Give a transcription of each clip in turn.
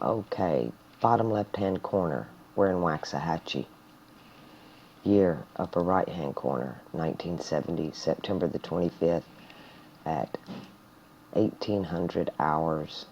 Okay, bottom left-hand corner, we're in Waxahachie. Year, upper right-hand corner, 1970, September the 25th at 1800 hours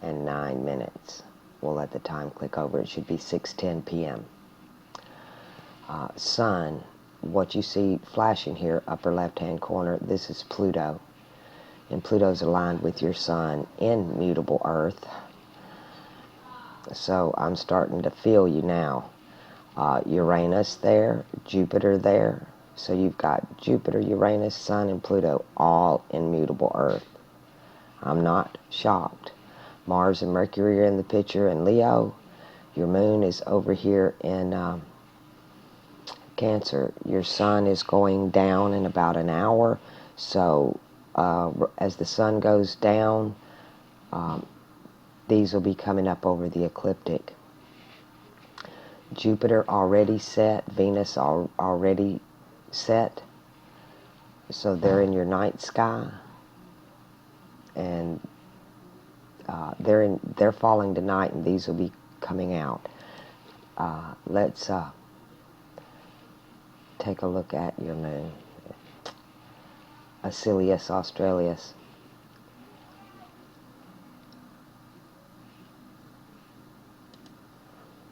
and 9 minutes. We'll let the time click over. It should be 6:10 p.m. Sun, what you see flashing here, upper left-hand corner, this is Pluto. And Pluto's aligned with your Sun in mutable Earth. So I'm starting to feel you now. Uranus there, Jupiter there. So you've got Jupiter, Uranus, Sun, and Pluto all in mutable Earth. I'm not shocked. Mars and Mercury are in the picture in Leo. Your moon is over here in Cancer. Your sun is going down in about an hour. So as the sun goes down, these will be coming up over the ecliptic. Jupiter already set, Venus already set, so they're in your night sky, and they're falling tonight, and these will be coming out. Let's take a look at your moon. Acilius Australis.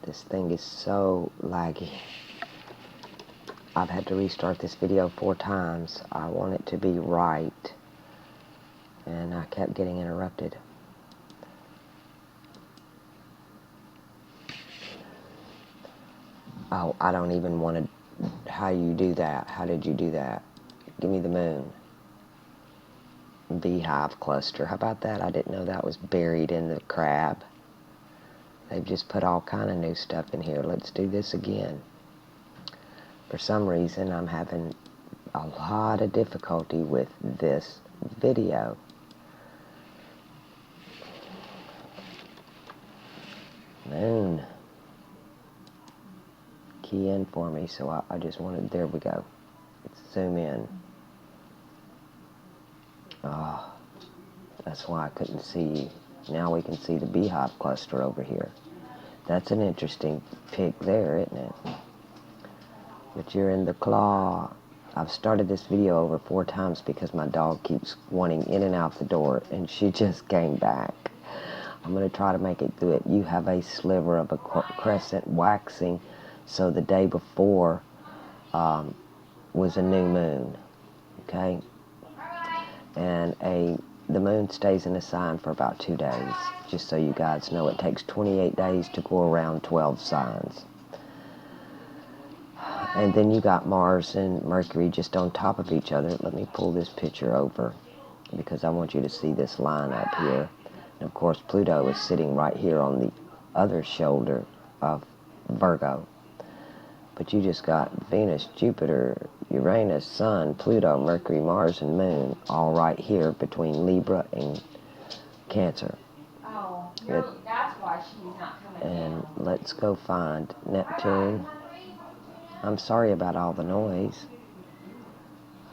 This thing is so laggy. I've had to restart this video 4 times. I want it to be right, and I kept getting interrupted. Oh, I don't even want to. How you do that? How did you do that? Give me the moon. Beehive cluster. How about that? I didn't know that was buried in the crab. They've just put all kind of new stuff in here. Let's do this again. For some reason, I'm having a lot of difficulty with this video. Moon. Key in for me, so I just wanted, there we go. Let's zoom in. Oh, that's why I couldn't see you. Now we can see the beehive cluster over here. That's an interesting pic there, isn't it? But you're in the claw. I've started this video over 4 times because my dog keeps wanting in and out the door, and she just came back. I'm going to try to make it through it. You have a sliver of a crescent waxing, so the day before was a new moon, okay? And the moon stays in a sign for about 2 days. Just so you guys know, it takes 28 days to go around 12 signs. And then you got Mars and Mercury just on top of each other. Let me pull this picture over because I want you to see this line up here. And of course, Pluto is sitting right here on the other shoulder of Virgo. But you just got Venus, Jupiter, Uranus, Sun, Pluto, Mercury, Mars, and Moon all right here between Libra and Cancer. Oh, that's why she's not coming And down. let's go find Neptune. I'm sorry about all the noise,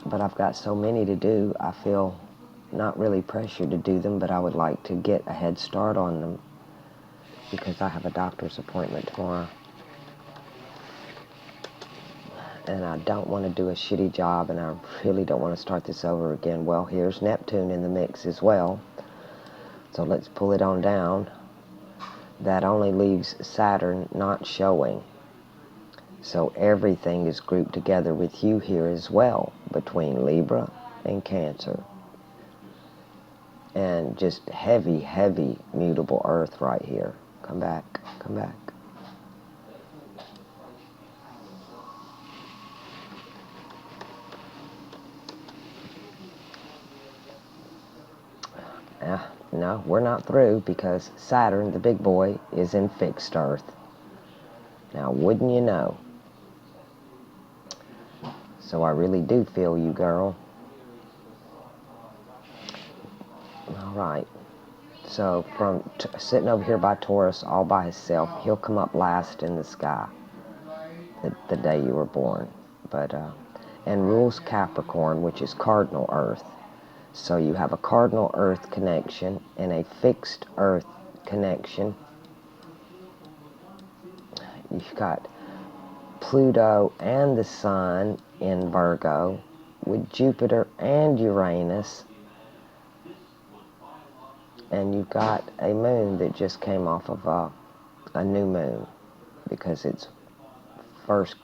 but I've got so many to do. I feel not really pressured to do them, but I would like to get a head start on them because I have a doctor's appointment tomorrow. And I don't want to do a shitty job, and I really don't want to start this over again. Well, here's Neptune in the mix as well. So let's pull it on down. That only leaves Saturn not showing. So everything is grouped together with you here as well, between Libra and Cancer. And just heavy, heavy mutable Earth right here. Come back, come back. No, we're not through because Saturn, the big boy, is in fixed Earth. Now, wouldn't you know? So I really do feel you, girl. All right. So from sitting over here by Taurus all by himself, he'll come up last in the sky the day you were born. But and rules Capricorn, which is cardinal Earth. So you have a cardinal Earth connection and a fixed Earth connection You've got Pluto and the Sun in Virgo, with Jupiter and Uranus, and you've got a moon that just came off of a new moon, because it's first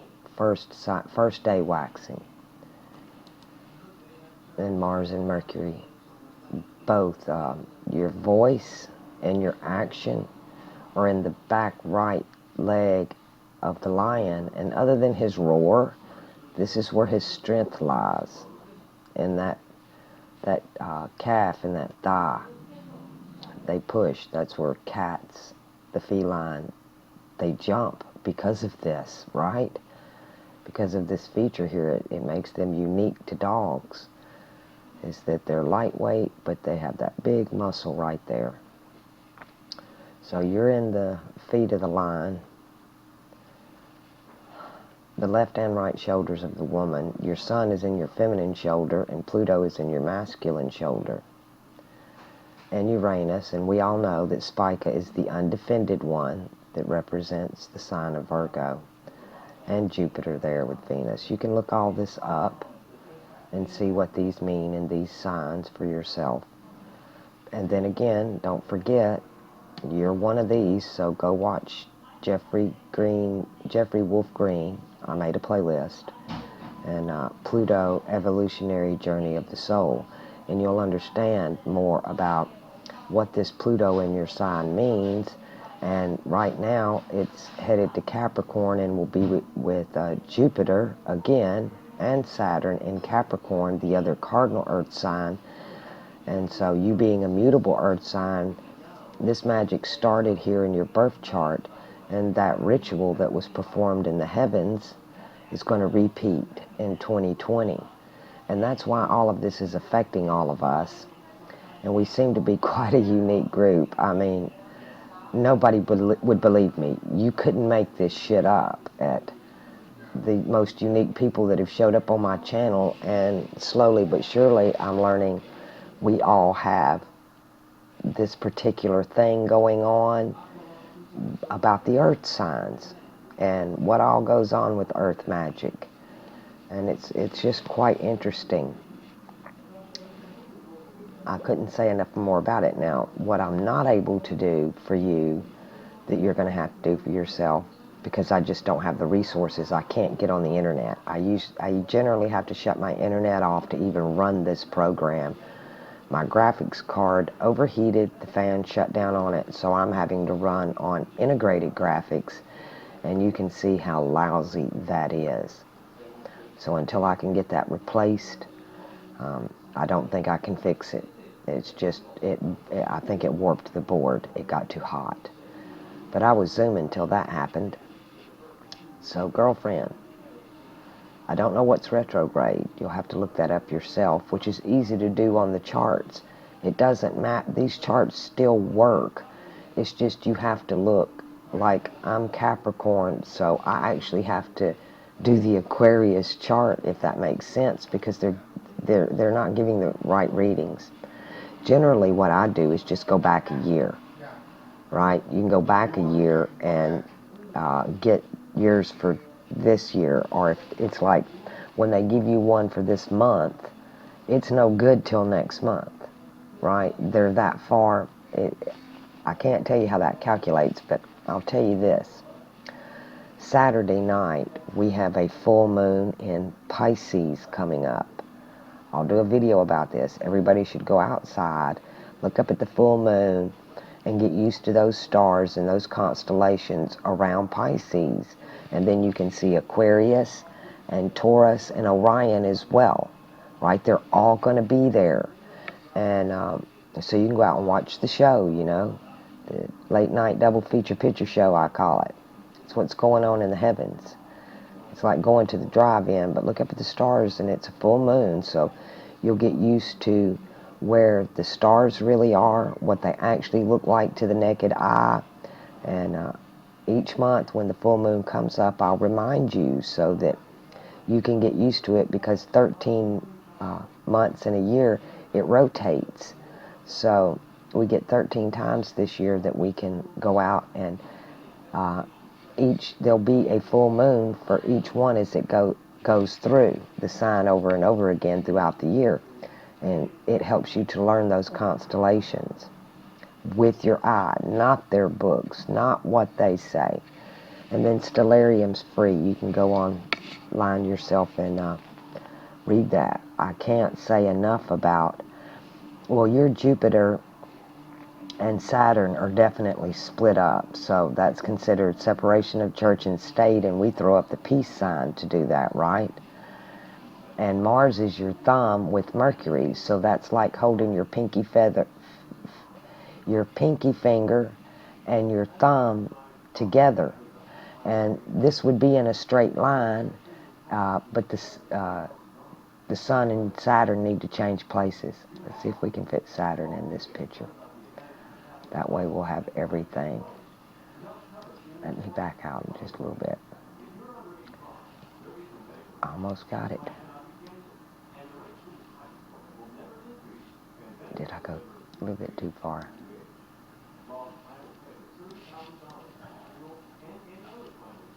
day waxing. And Mars and Mercury, both your voice and your action are in the back right leg of the lion, and other than his roar, this is where his strength lies, in that calf and that thigh. They push. That's where cats, the feline, they jump because of this, right? Because of this feature here, it makes them unique to dogs, is that they're lightweight, but they have that big muscle right there. So you're in the feet of the lion, the left and right shoulders of the woman. Your sun is in your feminine shoulder, and Pluto is in your masculine shoulder. And Uranus, and we all know that Spica is the undefended one that represents the sign of Virgo, and Jupiter there with Venus. You can look all this up and see what these mean in these signs for yourself. And then again, don't forget, you're one of these, so go watch Jeffrey Wolf Green. I made a playlist, and Pluto, Evolutionary Journey of the Soul, and you'll understand more about what this Pluto in your sign means. And right now it's headed to Capricorn, and will be with Jupiter again and Saturn in Capricorn, the other cardinal earth sign. And so you being a mutable earth sign, this magic started here in your birth chart, and that ritual that was performed in the heavens is going to repeat in 2020. And that's why all of this is affecting all of us. And we seem to be quite a unique group. I mean, nobody would believe me. You couldn't make this shit up. At the most unique people that have showed up on my channel, and slowly but surely I'm learning we all have this particular thing going on about the earth signs and what all goes on with earth magic. And it's just quite interesting. I couldn't say enough more about it. Now, what I'm not able to do for you, that you're going to have to do for yourself, because I just don't have the resources. I can't get on the internet. I generally have to shut my internet off to even run this program. My graphics card overheated, the fan shut down on it, so I'm having to run on integrated graphics, and you can see how lousy that is. So until I can get that replaced, I don't think I can fix it. It's just, I think it warped the board. It got too hot. But I was zooming till that happened. So, girlfriend, I don't know what's retrograde. You'll have to look that up yourself, which is easy to do on the charts. It doesn't matter. These charts still work. It's just you have to look. Like, I'm Capricorn, so I actually have to do the Aquarius chart, if that makes sense, because they're not giving the right readings. Generally, what I do is just go back a year, right? You can go back a year and get yours for this year, or if it's like when they give you one for this month, it's no good till next month, right? They're that far. I can't tell you how that calculates, but I'll tell you this. Saturday night, we have a full moon in Pisces coming up. I'll do a video about this. Everybody should go outside, look up at the full moon, and get used to those stars and those constellations around Pisces. And then you can see Aquarius and Taurus and Orion as well, right? They're all going to be there. And so you can go out and watch the show, you know, the late night double feature picture show, I call it. It's what's going on in the heavens. It's like going to the drive-in, but look up at the stars, and it's a full moon, so you'll get used to where the stars really are, what they actually look like to the naked eye. And each month when the full moon comes up, I'll remind you so that you can get used to it, because 13 months in a year, it rotates. So we get 13 times this year that we can go out and there'll be a full moon for each one as it goes through the sign over and over again throughout the year. And it helps you to learn those constellations with your eye, not their books, not what they say. And then Stellarium's free. You can go online yourself and read that. I can't say enough about, well, your Jupiter and Saturn are definitely split up, so that's considered separation of church and state, and we throw up the peace sign to do that, right? And Mars is your thumb with Mercury, so that's like holding your pinky finger and your thumb together. And this would be in a straight line, but the Sun and Saturn need to change places. Let's see if we can fit Saturn in this picture. That way we'll have everything. Let me back out in just a little bit. Almost got it. Did I go a little bit too far?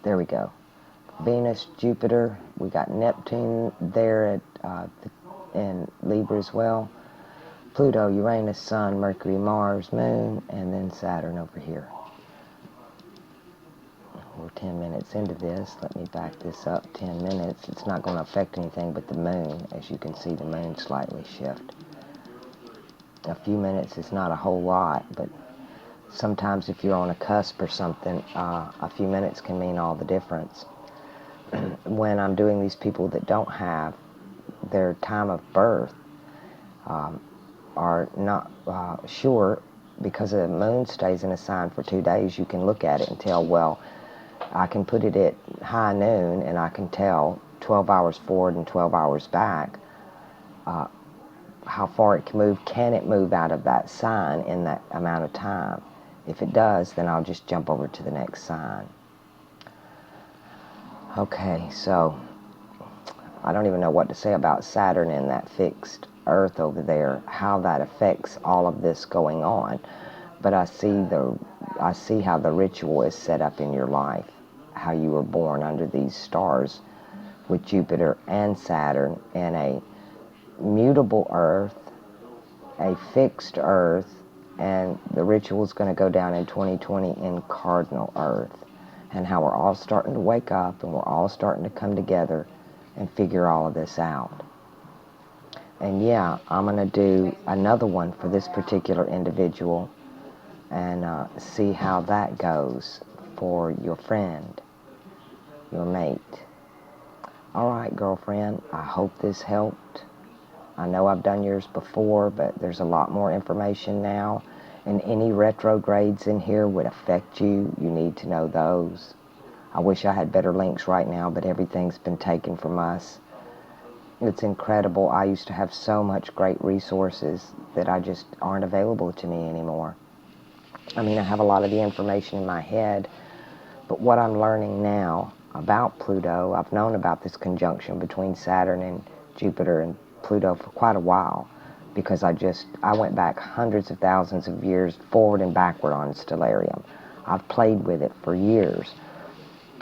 There we go. Venus, Jupiter. We got Neptune there in Libra as well. Pluto, Uranus, Sun, Mercury, Mars, Moon, and then Saturn over here. We're 10 minutes into this. Let me back this up 10 minutes. It's not going to affect anything but the moon. As you can see, the moon slightly shift. A few minutes is not a whole lot, but sometimes if you're on a cusp or something, a few minutes can mean all the difference. When I'm doing these people that don't have their time of birth, are not sure, because the moon stays in a sign for 2 days, you can look at it and tell, well, I can put it at high noon and I can tell 12 hours forward and 12 hours back how far it can move. Can it move out of that sign in that amount of time? If it does, then I'll just jump over to the next sign. Okay, so I don't even know what to say about Saturn and that fixed Earth over there, how that affects all of this going on. But I see how the ritual is set up in your life, how you were born under these stars with Jupiter and Saturn in a mutable Earth, a fixed Earth, and the ritual is going to go down in 2020 in cardinal Earth, and how we're all starting to wake up and we're all starting to come together and figure all of this out. And yeah, I'm going to do another one for this particular individual and see how that goes for your friend, your mate. All right, girlfriend, I hope this helped. I know I've done yours before, but there's a lot more information now, and any retrogrades in here would affect you. You need to know those. I wish I had better links right now, but everything's been taken from us. It's incredible. I used to have so much great resources that I just aren't available to me anymore. I mean, I have a lot of the information in my head, but what I'm learning now about Pluto, I've known about this conjunction between Saturn and Jupiter and Pluto for quite a while, because I went back hundreds of thousands of years forward and backward on Stellarium. I've played with it for years.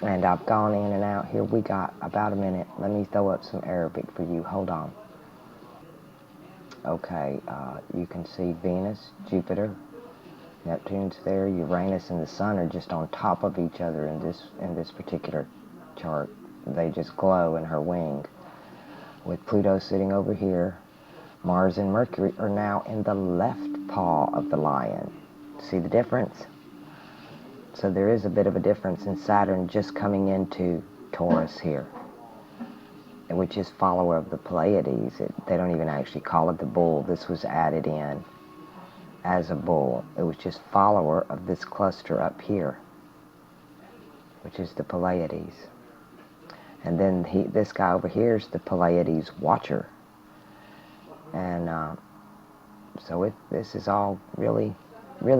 And I've gone in and out. Here, we got about a minute. Let me throw up some Arabic for you. Hold on. Okay, you can see Venus, Jupiter, Neptune's there. Uranus and the Sun are just on top of each other in this particular chart. They just glow in her wing. With Pluto sitting over here, Mars and Mercury are now in the left paw of the lion. See the difference? So there is a bit of a difference in Saturn just coming into Taurus here, which is follower of the Pleiades. They don't even actually call it the bull. This was added in as a bull. It was just follower of this cluster up here, which is the Pleiades. And then this guy over here is the Pleiades watcher. And so this is all really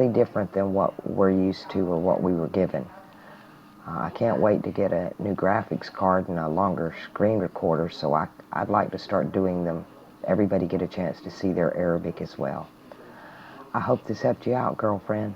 different than what we're used to or what we were given. I can't wait to get a new graphics card and a longer screen recorder, so I'd like to start doing them. Everybody get a chance to see their Arabic as well. I hope this helped you out, girlfriend.